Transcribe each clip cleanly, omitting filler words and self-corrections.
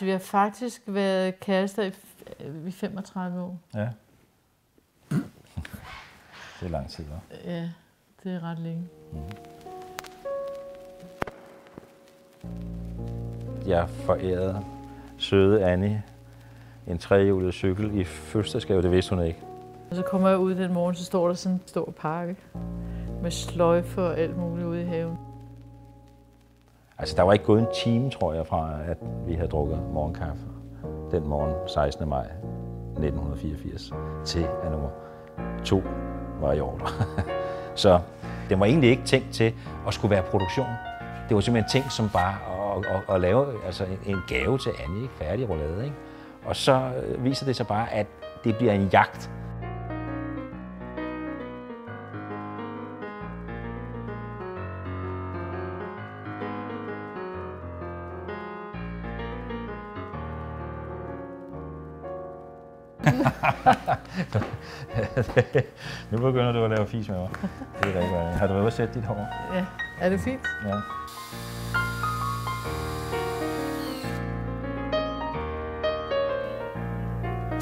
Vi har faktisk været kærester i 35 år. Ja. Det er lang tid, hva'? Ja, det er ret længe. Jeg forærede søde Annie en trehjulet cykel i fødselsdagsgave, det vidste hun ikke. Og så kommer jeg ud den morgen, så står der sådan en stor pakke med sløjfer og alt muligt ude i haven. Altså, der var ikke gået en time, tror jeg, fra at vi havde drukket morgenkaffe den morgen 16. maj 1984, til at nummer 2 var i ordre. Så det var egentlig ikke tænkt til at skulle være produktion. Det var simpelthen tænkt som bare at lave altså en gave til Annie, ikke? Færdig roulade, ikke? Og så viser det sig bare, at det bliver en jagt. Nu begynder du at lave fis med mig. Det er rigtig. Har du været ude at sætte dit hår? Ja, er det fint? Ja.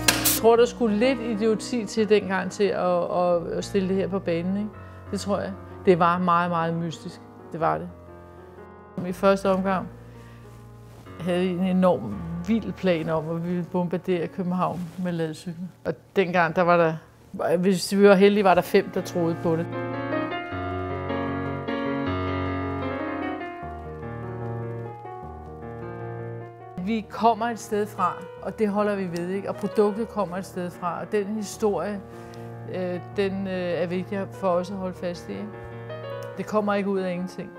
Jeg tror, der skulle lidt idioti til dengang til at stille det her på banen, ikke? Det tror jeg. Det var meget, meget mystisk. Det var det. I første omgang havde vi en enorm vild plan om, at vi ville bombardere København med ladcykler. Og dengang, der var der, hvis vi var heldige, var der 5, der troede på det. Vi kommer et sted fra, og det holder vi ved, ikke? Og produktet kommer et sted fra, og den historie, den er vigtig for os at holde fast i, ikke? Det kommer ikke ud af ingenting.